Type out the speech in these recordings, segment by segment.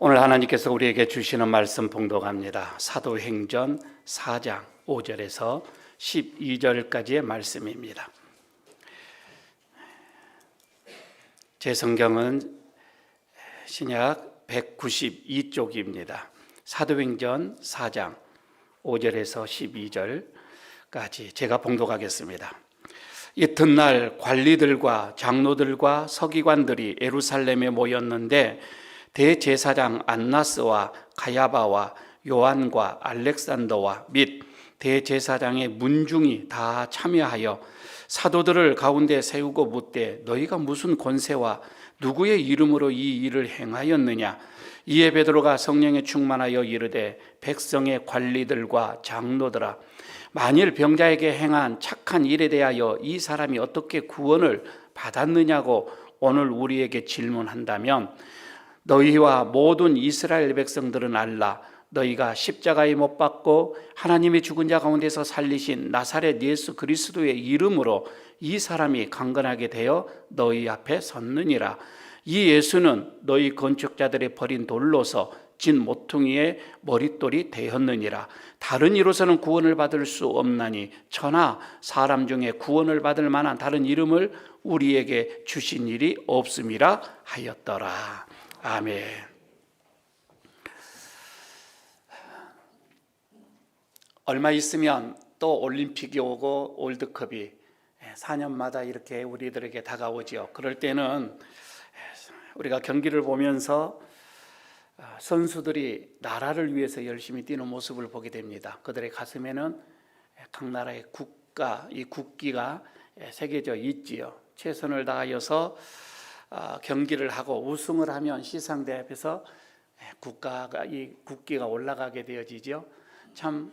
오늘 하나님께서 우리에게 주시는 말씀 봉독합니다. 사도행전 4장 5절에서 12절까지의 말씀입니다. 제 성경은 신약 192쪽입니다. 사도행전 4장 5절에서 12절까지 제가 봉독하겠습니다. 이튿날 관리들과 장로들과 서기관들이 예루살렘에 모였는데 대제사장 안나스와 가야바와 요한과 알렉산더와 및 대제사장의 문중이 다 참여하여 사도들을 가운데 세우고 묻되 너희가 무슨 권세와 누구의 이름으로 이 일을 행하였느냐? 이에 베드로가 성령에 충만하여 이르되 백성의 관리들과 장로들아, 만일 병자에게 행한 착한 일에 대하여 이 사람이 어떻게 구원을 받았느냐고 오늘 우리에게 질문한다면 너희와 모든 이스라엘 백성들은 알라. 너희가 십자가에 못 박고 하나님이 죽은 자 가운데서 살리신 나사렛 예수 그리스도의 이름으로 이 사람이 강건하게 되어 너희 앞에 섰느니라. 이 예수는 너희 건축자들의 버린 돌로서 진 모퉁이의 머릿돌이 되었느니라. 다른 이로서는 구원을 받을 수 없나니 천하 사람 중에 구원을 받을 만한 다른 이름을 우리에게 주신 일이 없음이라 하였더라. 아멘. 얼마 있으면 또 올림픽이 오고 월드컵이 4년마다 이렇게 우리들에게 다가오죠. 그럴 때는 우리가 경기를 보면서 선수들이 나라를 위해서 열심히 뛰는 모습을 보게 됩니다. 그들의 가슴에는 각 나라의 이 국기가 새겨져 있지요. 최선을 다하여서 경기를 하고 우승을 하면 시상대 앞에서 이 국기가 올라가게 되어지죠. 참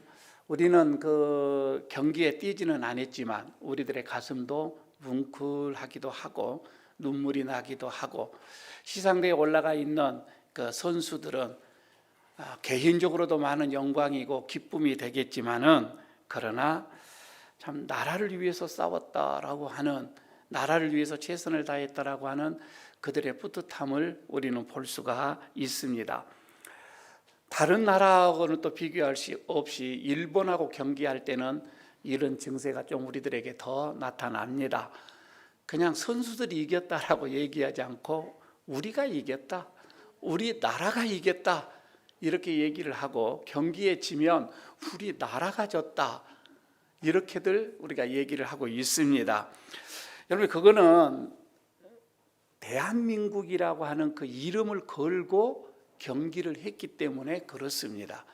우리는 그 경기에 뛰지는 않았지만 우리들의 가슴도 뭉클하기도 하고 눈물이 나기도 하고, 시상대에 올라가 있는 그 선수들은 개인적으로도 많은 영광이고 기쁨이 되겠지만은, 그러나 참 나라를 위해서 싸웠다라고 하는, 나라를 위해서 최선을 다했다라고 하는 그들의 뿌듯함을 우리는 볼 수가 있습니다. 다른 나라하고는 또 비교할 수 없이 일본하고 경기할 때는 이런 증세가 좀 우리들에게 더 나타납니다. 그냥 선수들이 이겼다라고 얘기하지 않고 우리가 이겼다, 우리 나라가 이겼다 이렇게 얘기를 하고, 경기에 지면 우리 나라가 졌다 이렇게들 우리가 얘기를 하고 있습니다. 여러분, 그거는 대한민국이라고 하는 그 이름을 걸고 경기를 했기 때문에 그렇습니다.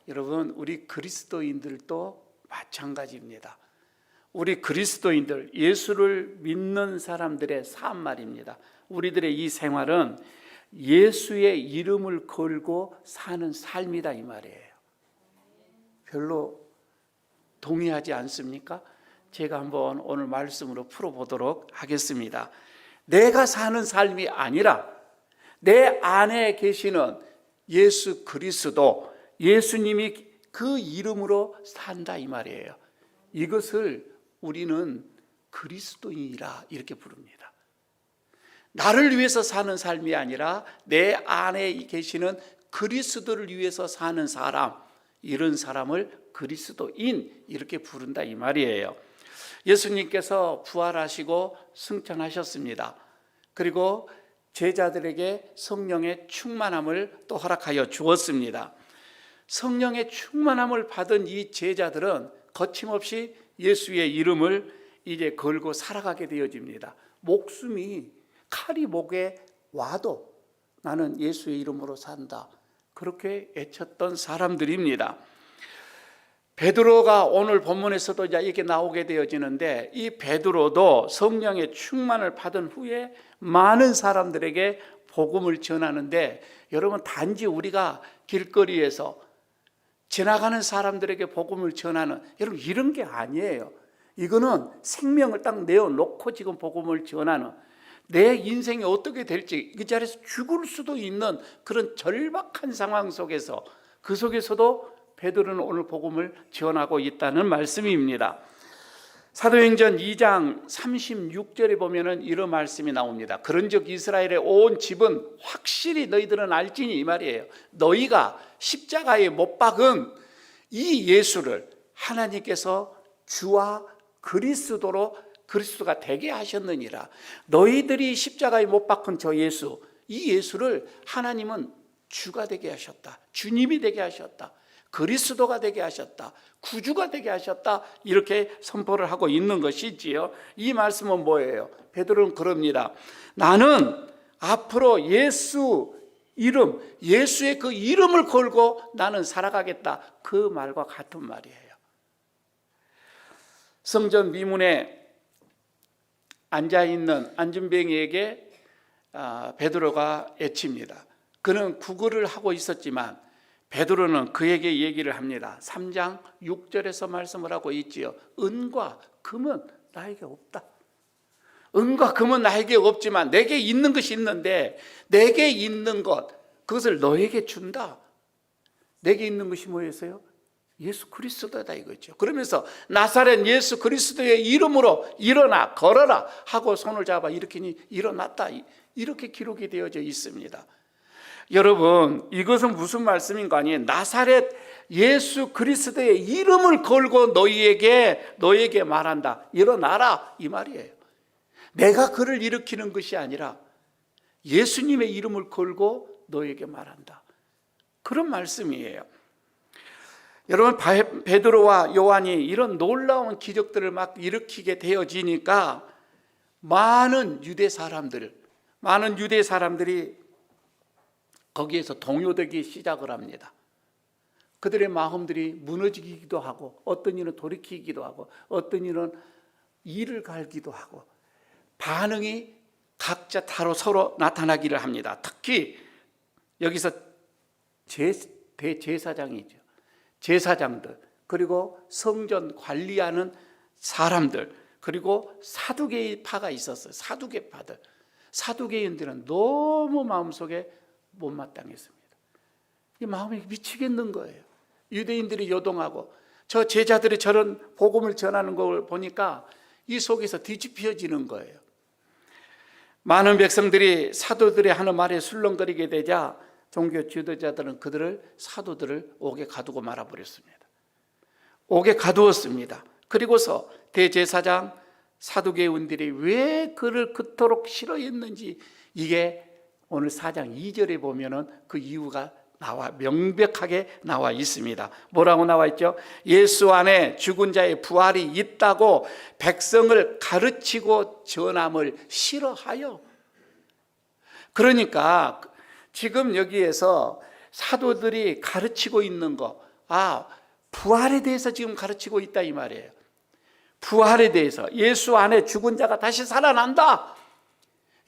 여러분, 우리 그리스도인들도 마찬가지입니다. 우리 그리스도인들, 예수를 믿는 사람들의 삶 말입니다. 우리들의 이 생활은 예수의 이름을 걸고 사는 삶이다 이 말이에요. 별로 동의하지 않습니까? 제가 한번 오늘 말씀으로 풀어보도록 하겠습니다. 내가 사는 삶이 아니라 내 안에 계시는 예수 그리스도, 예수님이 그 이름으로 산다 이 말이에요. 이것을 우리는 그리스도인이라 이렇게 부릅니다. 나를 위해서 사는 삶이 아니라 내 안에 계시는 그리스도를 위해서 사는 사람, 이런 사람을 그리스도인 이렇게 부른다 이 말이에요. 예수님께서 부활하시고 승천하셨습니다. 그리고 제자들에게 성령의 충만함을 또 허락하여 주었습니다. 성령의 충만함을 받은 이 제자들은 거침없이 예수의 이름을 이제 걸고 살아가게 되어집니다. 목숨이 칼이 목에 와도 나는 예수의 이름으로 산다, 그렇게 외쳤던 사람들입니다. 베드로가 오늘 본문에서도 이렇게 나오게 되어지는데, 이 베드로도 성령의 충만을 받은 후에 많은 사람들에게 복음을 전하는데, 여러분, 단지 우리가 길거리에서 지나가는 사람들에게 복음을 전하는, 여러분, 이런 게 아니에요. 이거는 생명을 딱 내어놓고 지금 복음을 전하는, 내 인생이 어떻게 될지 그 자리에서 죽을 수도 있는 그런 절박한 상황 속에서, 그 속에서도 베드로는 오늘 복음을 전하고 있다는 말씀입니다. 사도행전 2장 36절에 보면은 이런 말씀이 나옵니다. 그런즉 이스라엘의 온 집은 확실히 너희들은 알지니, 이 말이에요. 너희가 십자가에 못 박은 이 예수를 하나님께서 주와 그리스도가 되게 하셨느니라. 너희들이 십자가에 못 박은 저 예수, 이 예수를 하나님은 주가 되게 하셨다. 주님이 되게 하셨다. 그리스도가 되게 하셨다. 구주가 되게 하셨다. 이렇게 선포를 하고 있는 것이지요. 이 말씀은 뭐예요? 베드로는 그럽니다. 나는 앞으로 예수 이름, 예수의 그 이름을 걸고 나는 살아가겠다. 그 말과 같은 말이에요. 성전 미문에 앉아있는 안준뱅이에게 베드로가 애칩니다. 그는 구걸을 하고 있었지만 베드로는 그에게 얘기를 합니다. 3장 6절에서 말씀을 하고 있지요. 은과 금은 나에게 없다. 은과 금은 나에게 없지만 내게 있는 것이 있는데, 내게 있는 것, 그것을 너에게 준다. 내게 있는 것이 뭐였어요? 예수 그리스도다 이거죠. 그러면서 나사렛 예수 그리스도의 이름으로 일어나 걸어라 하고 손을 잡아 일으키니 일어났다. 이렇게 기록이 되어져 있습니다. 여러분, 이것은 무슨 말씀인가 아니에요? 나사렛 예수 그리스도의 이름을 걸고 너에게 말한다. 일어나라 이 말이에요. 내가 그를 일으키는 것이 아니라 예수님의 이름을 걸고 너에게 말한다. 그런 말씀이에요. 여러분, 베드로와 요한이 이런 놀라운 기적들을 막 일으키게 되어지니까 많은 유대 사람들이 거기에서 동요되기 시작을 합니다. 그들의 마음들이 무너지기도 하고, 어떤 이는 돌이키기도 하고, 어떤 이는 이를 갈기도 하고, 반응이 각자 다로 서로 나타나기를 합니다. 특히 여기서 대제사장이죠. 제사장들, 그리고 성전 관리하는 사람들, 그리고 사두개파가 있었어요. 사두개파들. 사두개인들은 너무 마음속에 못마땅했습니다. 이 마음이 미치겠는 거예요. 유대인들이 요동하고 저 제자들이 저런 복음을 전하는 걸 보니까 이 속에서 뒤집혀지는 거예요. 많은 백성들이 사도들이 하는 말에 술렁거리게 되자 종교 지도자들은 사도들을 옥에 가두고 말아버렸습니다. 옥에 가두었습니다. 그리고서 대제사장 사두개인들이 왜 그를 그토록 싫어했는지, 이게 오늘 4장 2절에 보면은 그 이유가 명백하게 나와 있습니다. 뭐라고 나와 있죠? 예수 안에 죽은 자의 부활이 있다고 백성을 가르치고 전함을 싫어하여. 그러니까 지금 여기에서 사도들이 가르치고 있는 거, 부활에 대해서 지금 가르치고 있다 이 말이에요. 부활에 대해서, 예수 안에 죽은 자가 다시 살아난다.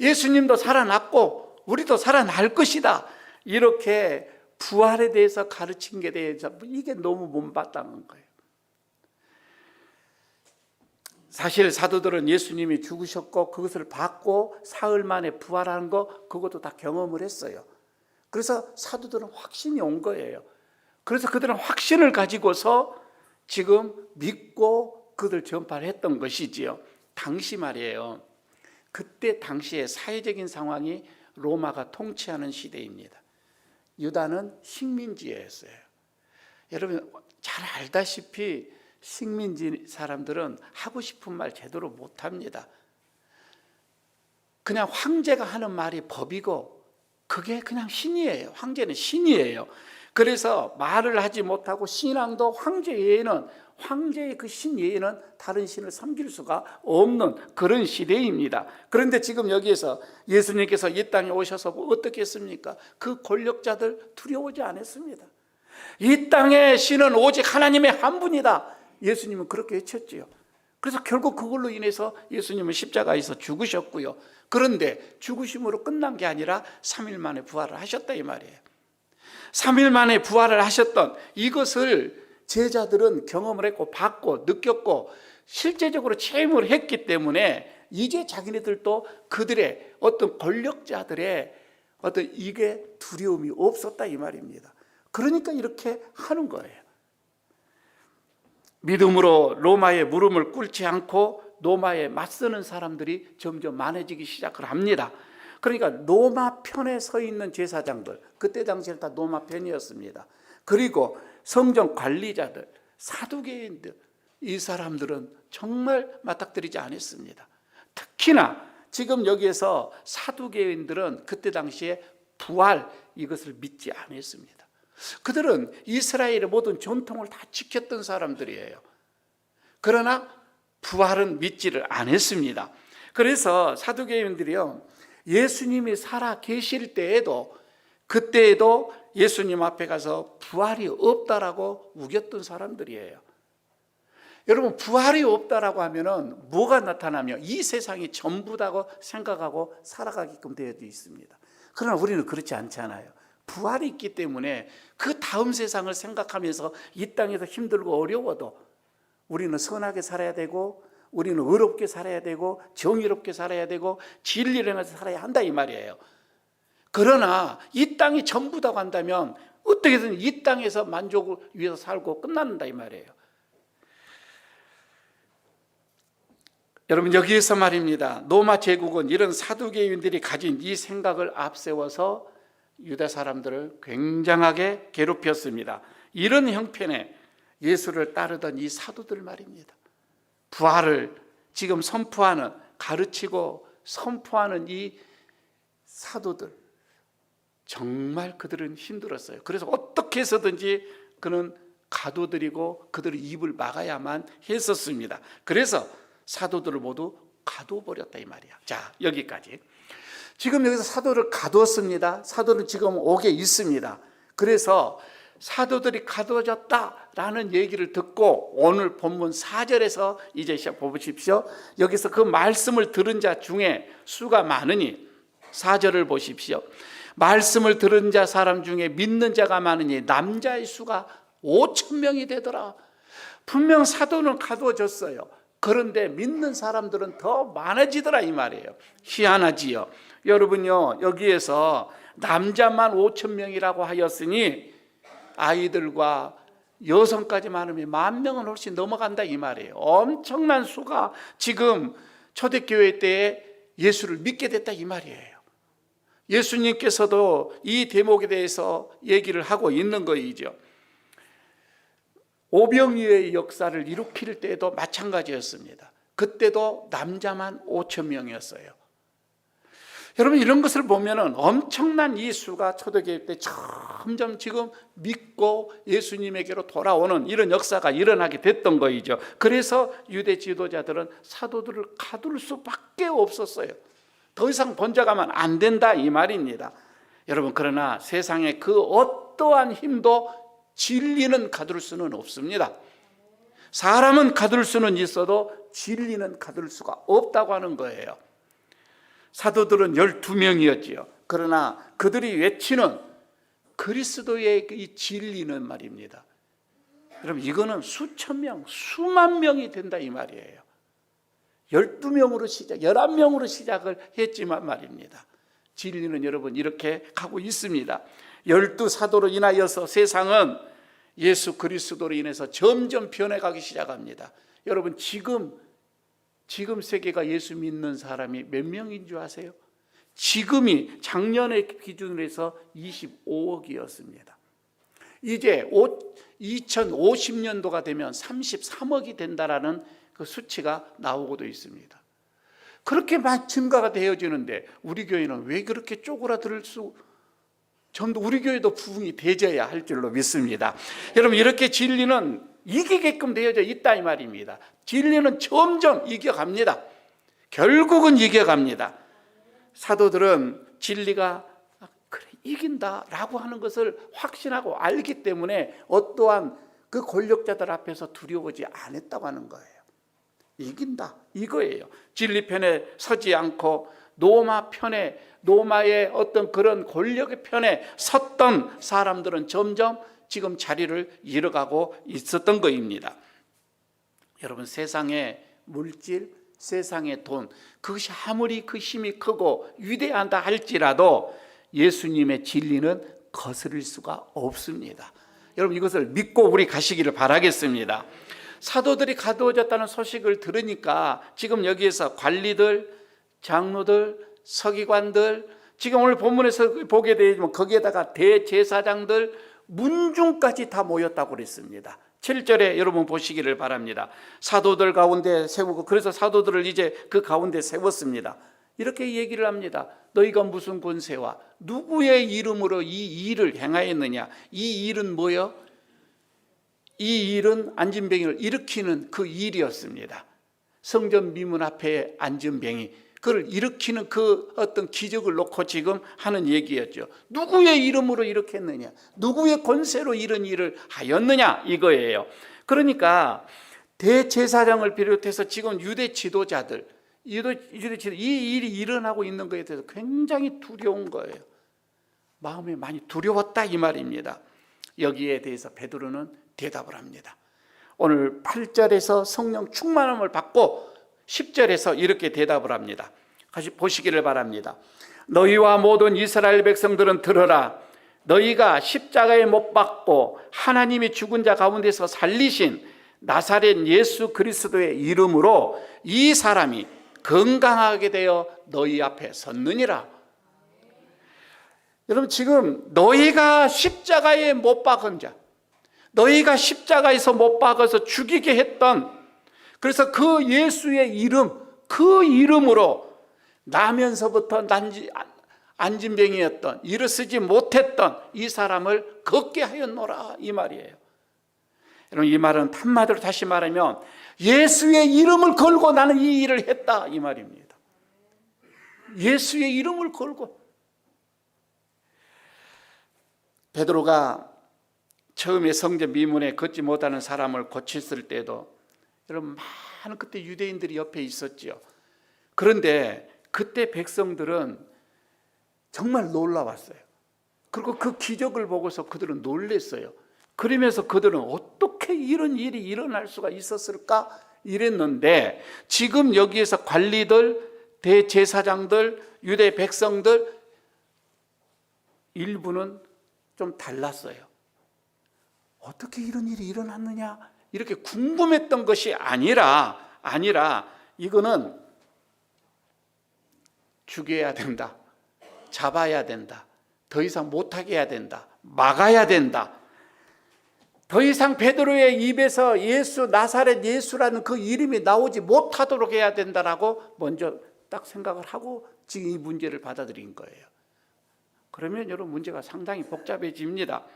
예수님도 살아났고 우리도 살아날 것이다. 이렇게 부활에 대해서 가르친 게 대해서 이게 너무 못마땅한 거예요. 사실 사도들은 예수님이 죽으셨고 그것을 받고 사흘 만에 부활하는 거, 그것도 다 경험을 했어요. 그래서 사도들은 확신이 온 거예요. 그래서 그들은 확신을 가지고서 지금 믿고 그들 전파를 했던 것이지요. 당시 말이에요. 그때 당시에 사회적인 상황이 로마가 통치하는 시대입니다. 유다는 식민지였어요. 여러분 잘 알다시피 식민지 사람들은 하고 싶은 말 제대로 못합니다. 그냥 황제가 하는 말이 법이고 그게 그냥 신이에요. 황제는 신이에요. 그래서 말을 하지 못하고 신앙도 황제의 그 신 외에는 다른 신을 섬길 수가 없는 그런 시대입니다. 그런데 지금 여기에서 예수님께서 이 땅에 오셔서 어떻게 했습니까? 그 권력자들 두려워하지 않았습니다. 이 땅의 신은 오직 하나님의 한 분이다. 예수님은 그렇게 외쳤지요. 그래서 결국 그걸로 인해서 예수님은 십자가에서 죽으셨고요. 그런데 죽으심으로 끝난 게 아니라 3일 만에 부활을 하셨다 이 말이에요. 3일 만에 부활을 하셨던 이것을 제자들은 경험을 했고 받고 느꼈고 실제적으로 체험을 했기 때문에 이제 자기네들도 그들의 어떤 권력자들의 어떤 이게 두려움이 없었다 이 말입니다. 그러니까 이렇게 하는 거예요. 믿음으로 로마의 물음을 꿇지 않고 로마에 맞서는 사람들이 점점 많아지기 시작을 합니다. 그러니까 로마 편에 서 있는 제사장들, 그때 당시에는 다 로마 편이었습니다. 그리고 성전 관리자들, 사두개인들, 이 사람들은 정말 맞닥뜨리지 않았습니다. 특히나 지금 여기에서 사두개인들은 그때 당시에 부활, 이것을 믿지 않았습니다. 그들은 이스라엘의 모든 전통을 다 지켰던 사람들이에요. 그러나 부활은 믿지를 않았습니다. 그래서 사두개인들이요, 예수님이 살아 계실 때에도, 그때에도 예수님 앞에 가서 부활이 없다라고 우겼던 사람들이에요. 여러분, 부활이 없다라고 하면은 뭐가 나타나며 이 세상이 전부다고 생각하고 살아가게끔 되어 있습니다. 그러나 우리는 그렇지 않잖아요. 부활이 있기 때문에 그 다음 세상을 생각하면서 이 땅에서 힘들고 어려워도 우리는 선하게 살아야 되고, 우리는 의롭게 살아야 되고, 정의롭게 살아야 되고, 진리를 행해서 살아야 한다, 이 말이에요. 그러나 이 땅이 전부다고 한다면 어떻게든 이 땅에서 만족을 위해서 살고 끝난다, 이 말이에요. 여러분, 여기에서 말입니다, 로마 제국은 이런 사두개인들이 가진 이 생각을 앞세워서 유다 사람들을 굉장하게 괴롭혔습니다. 이런 형편에 예수를 따르던 이 사도들 말입니다, 부활을 지금 선포하는, 가르치고 선포하는 이 사도들, 정말 그들은 힘들었어요. 그래서 어떻게 해서든지 그는 가둬들이고 그들의 입을 막아야만 했었습니다. 그래서 사도들을 모두 가둬버렸다, 이 말이야. 자, 여기까지. 지금 여기서 사도를 가두었습니다. 사도는 지금 옥에 있습니다. 그래서 사도들이 가두어졌다라는 얘기를 듣고 오늘 본문 4절에서 이제 시작 보십시오. 여기서 그 말씀을 들은 자 중에 수가 많으니, 4절을 보십시오. 말씀을 들은 자 사람 중에 믿는 자가 많으니 남자의 수가 5,000명이 되더라. 분명 사도는 가두어졌어요. 그런데 믿는 사람들은 더 많아지더라, 이 말이에요. 희한하지요. 여러분요, 여기에서 남자만 5,000명이라고 하였으니 아이들과 여성까지 많으면 10,000명은 훨씬 넘어간다, 이 말이에요. 엄청난 수가 지금 초대교회 때에 예수를 믿게 됐다, 이 말이에요. 예수님께서도 이 대목에 대해서 얘기를 하고 있는 거이죠. 오병이어의 역사를 일으킬 때도 마찬가지였습니다. 그때도 남자만 5,000명이었어요. 여러분, 이런 것을 보면은 엄청난 이 수가 초대교회 때 점점 지금 믿고 예수님에게로 돌아오는 이런 역사가 일어나게 됐던 거이죠. 그래서 유대 지도자들은 사도들을 가둘 수밖에 없었어요. 더 이상 번져가면 안 된다, 이 말입니다. 여러분, 그러나 세상에 그 어떠한 힘도 진리는 가둘 수는 없습니다. 사람은 가둘 수는 있어도 진리는 가둘 수가 없다고 하는 거예요. 사도들은 12명이었지요. 그러나 그들이 외치는 그리스도의 이 진리는 말입니다, 여러분, 이거는 수천 명, 수만 명이 된다, 이 말이에요. 12명으로 시작, 11명으로 시작을 했지만 말입니다, 진리는 여러분 이렇게 가고 있습니다. 12사도로 인하여서 세상은 예수 그리스도로 인해서 점점 변해가기 시작합니다. 여러분, 지금 세계가 예수 믿는 사람이 몇 명인 줄 아세요? 지금이 작년의 기준으로 해서 25억이었습니다. 이제 2050년도가 되면 33억이 된다라는 그 수치가 나오고도 있습니다. 그렇게 많이 증가가 되어지는데 우리 교회는 왜 그렇게 쪼그라들 전도 우리 교회도 부흥이 되져야 할 줄로 믿습니다. 여러분, 이렇게 진리는 이기게끔 되어져 있다, 이 말입니다. 진리는 점점 이겨갑니다. 결국은 이겨갑니다. 사도들은 진리가 그래 이긴다라고 하는 것을 확신하고 알기 때문에 어떠한 그 권력자들 앞에서 두려워하지 않았다고 하는 거예요. 이긴다, 이거예요. 진리 편에 서지 않고 로마 편에, 로마의 어떤 그런 권력의 편에 섰던 사람들은 점점 지금 자리를 잃어가고 있었던 것입니다. 여러분, 세상의 물질, 세상의 돈, 그것이 아무리 그 힘이 크고 위대하다 할지라도 예수님의 진리는 거스를 수가 없습니다. 여러분, 이것을 믿고 우리 가시기를 바라겠습니다. 사도들이 가두어졌다는 소식을 들으니까 지금 여기에서 관리들, 장로들, 서기관들, 지금 오늘 본문에서 보게 되지만 거기에다가 대제사장들, 문중까지 다 모였다고 그랬습니다. 7절에 여러분 보시기를 바랍니다. 사도들 가운데 세우고, 그래서 사도들을 이제 그 가운데 세웠습니다. 이렇게 얘기를 합니다. 너희가 무슨 권세와 누구의 이름으로 이 일을 행하였느냐? 이 일은 뭐요? 이 일은 안진뱅이를 일으키는 그 일이었습니다. 성전 미문 앞에 앉은 병이, 그를 일으키는 그 어떤 기적을 놓고 지금 하는 얘기였죠. 누구의 이름으로 이렇게 했느냐? 누구의 권세로 이런 일을 하였느냐? 이거예요. 그러니까 대제사장을 비롯해서 지금 유대 지도자들, 이 일이 일어나고 있는 것에 대해서 굉장히 두려운 거예요. 마음이 많이 두려웠다 이 말입니다. 여기에 대해서 베드로는 대답을 합니다. 오늘 8절에서 성령 충만함을 받고 10절에서 이렇게 대답을 합니다. 같이 보시기를 바랍니다. 너희와 모든 이스라엘 백성들은 들으라. 너희가 십자가에 못 박고 하나님이 죽은 자 가운데서 살리신 나사렛 예수 그리스도의 이름으로 이 사람이 건강하게 되어 너희 앞에 섰느니라. 여러분, 지금 너희가 십자가에 못 박은 자, 너희가 십자가에서 못 박아서 죽이게 했던, 그래서 그 예수의 이름, 그 이름으로 나면서부터 안진병이었던, 일어서지 못했던 이 사람을 걷게 하였노라 이 말이에요. 여러분, 이 말은 한마디로 다시 말하면 예수의 이름을 걸고 나는 이 일을 했다 이 말입니다. 예수의 이름을 걸고. 베드로가 처음에 성전 미문에 걷지 못하는 사람을 고쳤을 때도 여러분 많은 그때 유대인들이 옆에 있었죠. 그런데 그때 백성들은 정말 놀라웠어요. 그리고 그 기적을 보고서 그들은 놀랐어요. 그러면서 그들은 어떻게 이런 일이 일어날 수가 있었을까 이랬는데, 지금 여기에서 관리들, 대제사장들, 유대 백성들 일부는 좀 달랐어요. 어떻게 이런 일이 일어났느냐 이렇게 궁금했던 것이 아니라 이거는 죽여야 된다, 잡아야 된다, 더 이상 못하게 해야 된다, 막아야 된다, 더 이상 베드로의 입에서 예수, 나사렛 예수라는 그 이름이 나오지 못하도록 해야 된다라고 먼저 딱 생각을 하고 지금 이 문제를 받아들인 거예요. 그러면 여러분 문제가 상당히 복잡해집니다.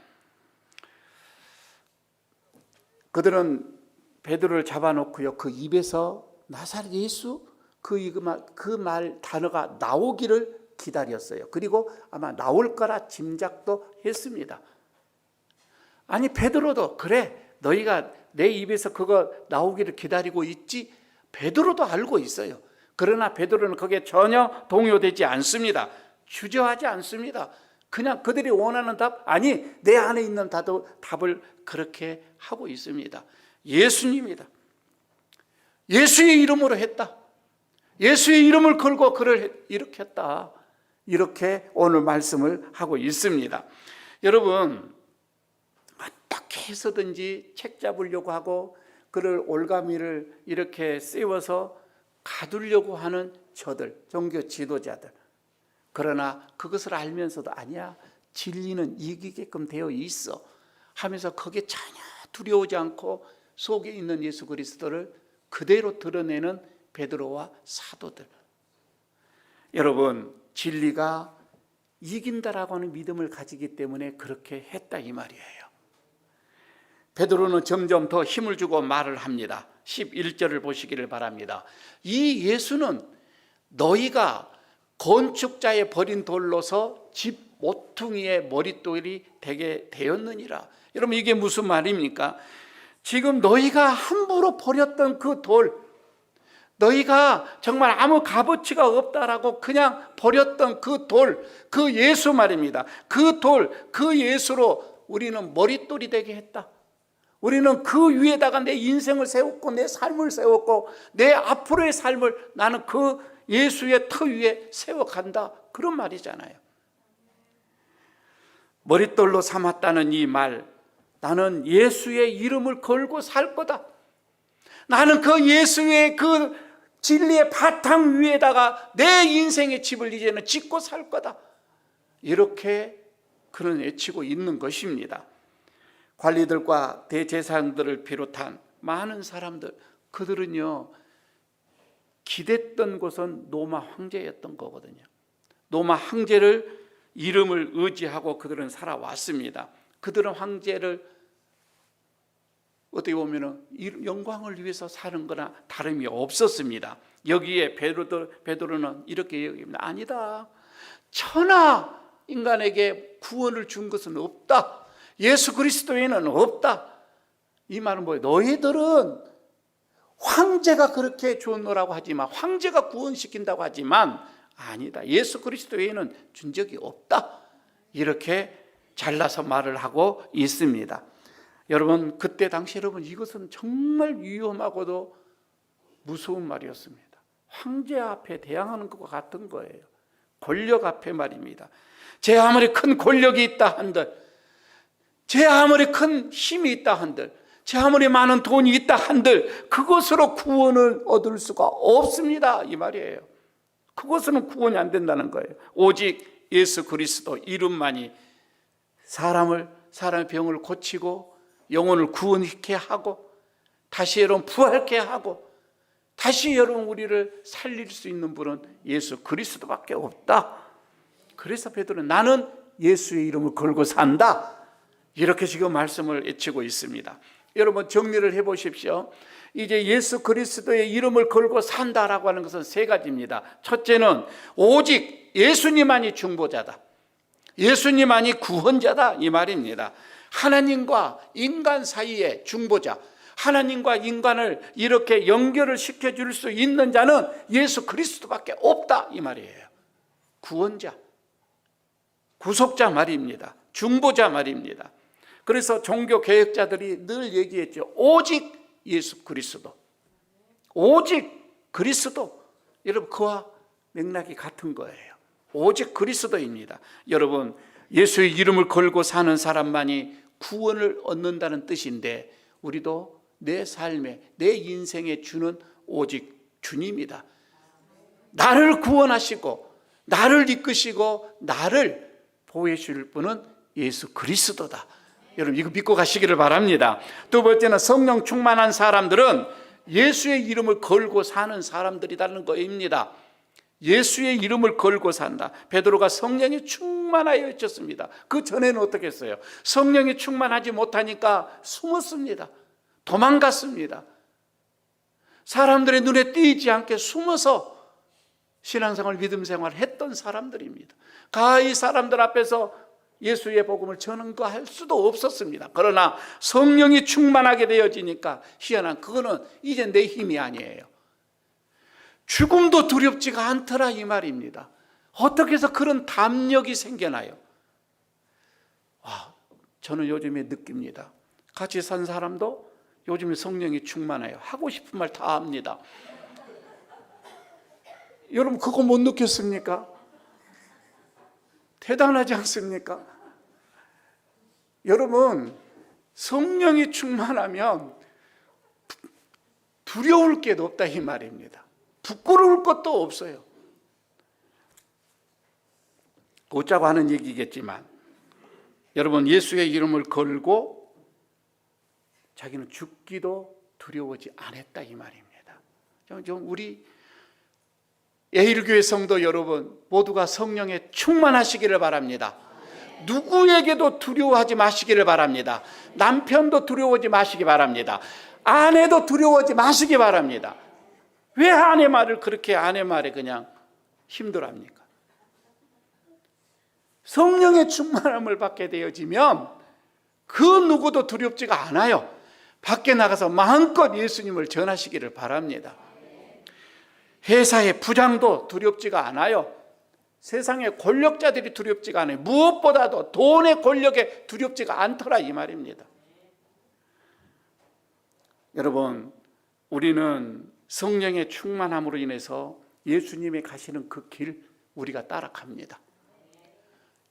그들은 베드로를 잡아놓고요, 그 입에서 나사렛 예수 그 말 단어가 나오기를 기다렸어요. 그리고 아마 나올 거라 짐작도 했습니다. 아니, 베드로도 그래, 너희가 내 입에서 그거 나오기를 기다리고 있지, 베드로도 알고 있어요. 그러나 베드로는 거기에 전혀 동요되지 않습니다. 주저하지 않습니다. 그냥 그들이 원하는 답, 아니 내 안에 있는 답을 그렇게 하고 있습니다. 예수님이다, 예수의 이름으로 했다, 예수의 이름을 걸고 그를 일으켰다, 이렇게 오늘 말씀을 하고 있습니다. 여러분, 어떻게 해서든지 책 잡으려고 하고 그를 올가미를 이렇게 세워서 가두려고 하는 저들, 종교 지도자들, 그러나 그것을 알면서도 아니야, 진리는 이기게끔 되어 있어 하면서 거기에 전혀 두려워하지 않고 속에 있는 예수 그리스도를 그대로 드러내는 베드로와 사도들. 여러분, 진리가 이긴다라고 하는 믿음을 가지기 때문에 그렇게 했다 이 말이에요. 베드로는 점점 더 힘을 주고 말을 합니다. 11절을 보시기를 바랍니다. 이 예수는 너희가 건축자의 버린 돌로서 집 모퉁이의 머릿돌이 되게 되었느니라. 여러분, 이게 무슨 말입니까? 지금 너희가 함부로 버렸던 그 돌, 너희가 정말 아무 값어치가 없다라고 그냥 버렸던 그 돌, 그 예수 말입니다. 그 돌, 그 예수로 우리는 머릿돌이 되게 했다. 우리는 그 위에다가 내 인생을 세웠고 내 삶을 세웠고 내 앞으로의 삶을 나는 그 예수의 터 위에 세워간다, 그런 말이잖아요. 머릿돌로 삼았다는 이 말, 나는 예수의 이름을 걸고 살 거다, 나는 그 예수의 그 진리의 바탕 위에다가 내 인생의 집을 이제는 짓고 살 거다. 이렇게 그는 외치고 있는 것입니다. 관리들과 대제사장들을 비롯한 많은 사람들, 그들은요 기댔던 곳은 로마 황제였던 거거든요. 로마 황제를 이름을 의지하고 그들은 살아왔습니다. 그들은 황제를 어떻게 보면 영광을 위해서 사는 거나 다름이 없었습니다. 여기에 베드로는 이렇게 얘기합니다. 아니다. 천하 인간에게 구원을 준 것은 없다. 예수 그리스도에는 없다. 이 말은 뭐예요? 너희들은 황제가 그렇게 주었노라고 하지만, 황제가 구원시킨다고 하지만 아니다. 예수 그리스도에는 준 적이 없다. 이렇게 잘라서 말을 하고 있습니다. 여러분, 그때 당시 여러분 이것은 정말 위험하고도 무서운 말이었습니다. 황제 앞에 대항하는 것과 같은 거예요. 권력 앞에 말입니다. 제 아무리 큰 권력이 있다 한들, 제 아무리 큰 힘이 있다 한들, 제 아무리 많은 돈이 있다 한들 그것으로 구원을 얻을 수가 없습니다. 이 말이에요. 그것은 구원이 안 된다는 거예요. 오직 예수 그리스도 이름만이 사람의 병을 고치고 영혼을 구원케 하고 다시 여러분 부활케 하고 다시 여러분 우리를 살릴 수 있는 분은 예수 그리스도밖에 없다. 그래서 베드로는 나는 예수의 이름을 걸고 산다. 이렇게 지금 말씀을 외치고 있습니다. 여러분 정리를 해보십시오. 이제 예수 그리스도의 이름을 걸고 산다라고 하는 것은 세 가지입니다. 첫째는 오직 예수님만이 중보자다. 예수님만이 구원자다. 이 말입니다. 하나님과 인간 사이의 중보자, 하나님과 인간을 이렇게 연결을 시켜줄 수 있는 자는 예수 그리스도밖에 없다. 이 말이에요. 구원자, 구속자 말입니다. 중보자 말입니다. 그래서 종교 개혁자들이 늘 얘기했죠. 오직 예수 그리스도, 오직 그리스도. 여러분 그와 맥락이 같은 거예요. 오직 그리스도입니다. 여러분 예수의 이름을 걸고 사는 사람만이 구원을 얻는다는 뜻인데, 우리도 내 삶에 내 인생에 주는 오직 주님이다. 나를 구원하시고 나를 이끄시고 나를 보호해 줄 분은 예수 그리스도다. 여러분 이거 믿고 가시기를 바랍니다. 두 번째는 성령 충만한 사람들은 예수의 이름을 걸고 사는 사람들이라는 것입니다. 예수의 이름을 걸고 산다. 베드로가 성령이 충만하여 외쳤습니다. 그 전에는 어떻게 했어요? 성령이 충만하지 못하니까 숨었습니다. 도망갔습니다. 사람들의 눈에 띄지 않게 숨어서 신앙생활, 믿음생활을 했던 사람들입니다. 가히 사람들 앞에서 예수의 복음을 전할 수도 없었습니다. 그러나 성령이 충만하게 되어지니까 희한한, 그거는 이제 내 힘이 아니에요. 죽음도 두렵지가 않더라 이 말입니다. 어떻게 해서 그런 담력이 생겨나요? 저는 요즘에 느낍니다. 같이 산 사람도 요즘에 성령이 충만해요. 하고 싶은 말 다 합니다. 여러분 그거 못 느꼈습니까? 대단하지 않습니까? 여러분 성령이 충만하면 두려울 게 없다 이 말입니다. 부끄러울 것도 없어요. 웃자고 하는 얘기겠지만 여러분 예수의 이름을 걸고 자기는 죽기도 두려워하지 않았다 이 말입니다. 우리 예일교회 성도 여러분 모두가 성령에 충만하시기를 바랍니다. 누구에게도 두려워하지 마시기를 바랍니다. 남편도 두려워하지 마시기 바랍니다. 아내도 두려워하지 마시기 바랍니다. 왜 아내 말을 그렇게 아내 말에 그냥 힘들어합니까? 성령의 충만함을 받게 되어지면 그 누구도 두렵지가 않아요. 밖에 나가서 마음껏 예수님을 전하시기를 바랍니다. 회사의 부장도 두렵지가 않아요. 세상의 권력자들이 두렵지가 않아요. 무엇보다도 돈의 권력에 두렵지가 않더라 이 말입니다. 여러분 우리는 성령의 충만함으로 인해서 예수님이 가시는 그 길 우리가 따라갑니다.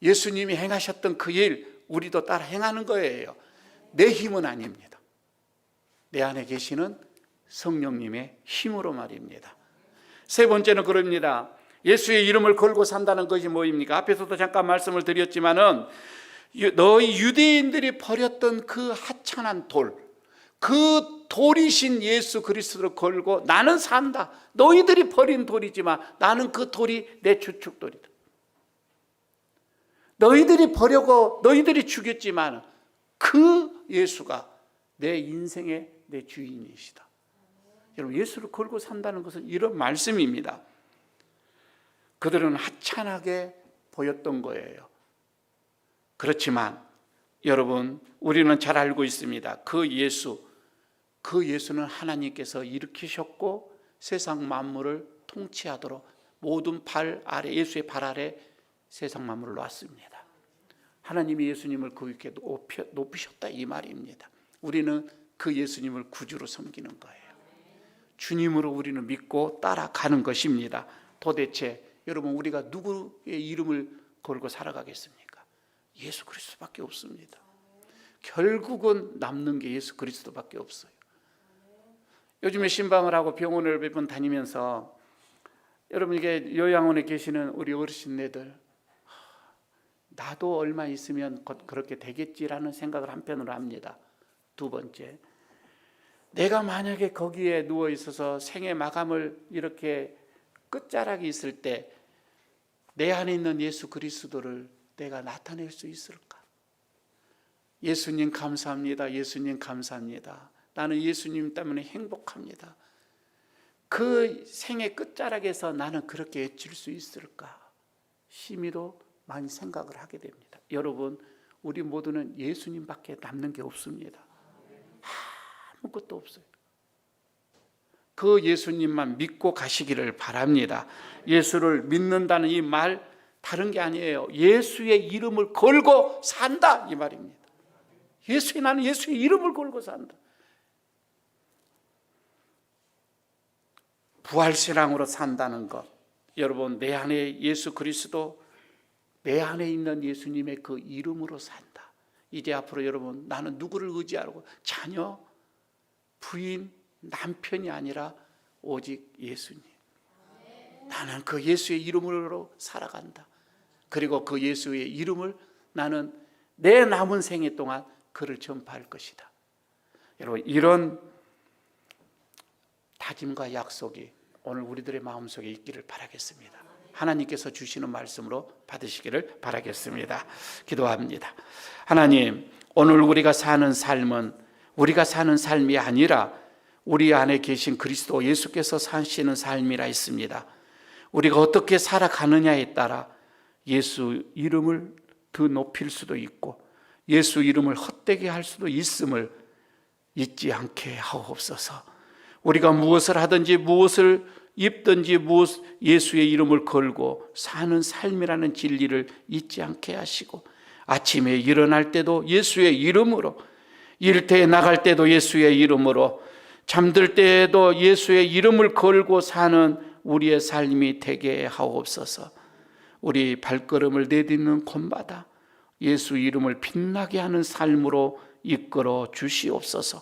예수님이 행하셨던 그 일 우리도 따라 행하는 거예요. 내 힘은 아닙니다. 내 안에 계시는 성령님의 힘으로 말입니다. 세 번째는 그럽니다. 예수의 이름을 걸고 산다는 것이 뭐입니까? 앞에서도 잠깐 말씀을 드렸지만은 너희 유대인들이 버렸던 그 하찮은 돌, 그 돌이신 예수 그리스도를 걸고 나는 산다. 너희들이 버린 돌이지만 나는 그 돌이 내 주축돌이다. 너희들이 버려고 너희들이 죽였지만 그 예수가 내 인생의 내 주인이시다. 여러분, 예수를 걸고 산다는 것은 이런 말씀입니다. 그들은 하찮게 보였던 거예요. 그렇지만 여러분, 우리는 잘 알고 있습니다. 그 예수는 하나님께서 일으키셨고 세상 만물을 통치하도록 모든 발 아래, 예수의 발 아래 세상 만물을 놨습니다. 하나님이 예수님을 그렇게 높이셨다 이 말입니다. 우리는 그 예수님을 구주로 섬기는 거예요. 주님으로 우리는 믿고 따라가는 것입니다. 도대체 여러분, 우리가 누구의 이름을 걸고 살아가겠습니까? 예수 그리스도밖에 없습니다. 결국은 남는 게 예수 그리스도밖에 없어요. 요즘에 신방을 하고 병원을 몇 번 다니면서 여러분, 이게 요양원에 계시는 우리 어르신네들, 나도 얼마 있으면 곧 그렇게 되겠지라는 생각을 한편으로 합니다. 두 번째, 내가 만약에 거기에 누워 있어서 생애 마감을 이렇게 끝자락에 있을 때 내 안에 있는 예수 그리스도를 내가 나타낼 수 있을까? 예수님 감사합니다. 예수님 감사합니다. 나는 예수님 때문에 행복합니다. 그 생애 끝자락에서 나는 그렇게 외칠 수 있을까? 심히도 많이 생각을 하게 됩니다. 여러분, 우리 모두는 예수님밖에 남는 게 없습니다. 아무것도 없어요. 그 예수님만 믿고 가시기를 바랍니다. 예수를 믿는다는 이 말 다른 게 아니에요. 예수의 이름을 걸고 산다 이 말입니다. 나는 예수의 이름을 걸고 산다. 부활신앙으로 산다는 것, 여러분, 내 안에 예수 그리스도, 내 안에 있는 예수님의 그 이름으로 산다. 이제 앞으로 여러분, 나는 누구를 의지하고, 자녀, 부인, 남편이 아니라 오직 예수님. 나는 그 예수의 이름으로 살아간다. 그리고 그 예수의 이름을 나는 내 남은 생애 동안 그를 전파할 것이다. 여러분, 이런 다짐과 약속이 오늘 우리들의 마음속에 있기를 바라겠습니다. 하나님께서 주시는 말씀으로 받으시기를 바라겠습니다. 기도합니다. 하나님, 오늘 우리가 사는 삶은 우리가 사는 삶이 아니라 우리 안에 계신 그리스도 예수께서 사시는 삶이라 했습니다. 우리가 어떻게 살아가느냐에 따라 예수 이름을 더 높일 수도 있고 예수 이름을 헛되게 할 수도 있음을 잊지 않게 하옵소서. 우리가 무엇을 하든지 무엇을 입든지 예수의 이름을 걸고 사는 삶이라는 진리를 잊지 않게 하시고 아침에 일어날 때도 예수의 이름으로, 일터에 나갈 때도 예수의 이름으로, 잠들 때에도 예수의 이름을 걸고 사는 우리의 삶이 되게 하옵소서. 우리 발걸음을 내딛는 곳마다 예수 이름을 빛나게 하는 삶으로 이끌어 주시옵소서.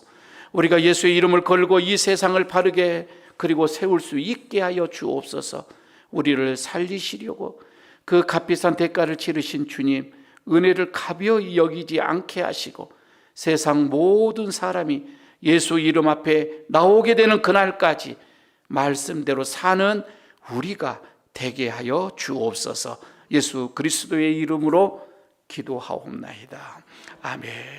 우리가 예수의 이름을 걸고 이 세상을 바르게 그리고 세울 수 있게 하여 주옵소서. 우리를 살리시려고 그 값비싼 대가를 치르신 주님, 은혜를 가벼이 여기지 않게 하시고 세상 모든 사람이 예수 이름 앞에 나오게 되는 그날까지 말씀대로 사는 우리가 되게 하여 주옵소서. 예수 그리스도의 이름으로 기도하옵나이다. 아멘.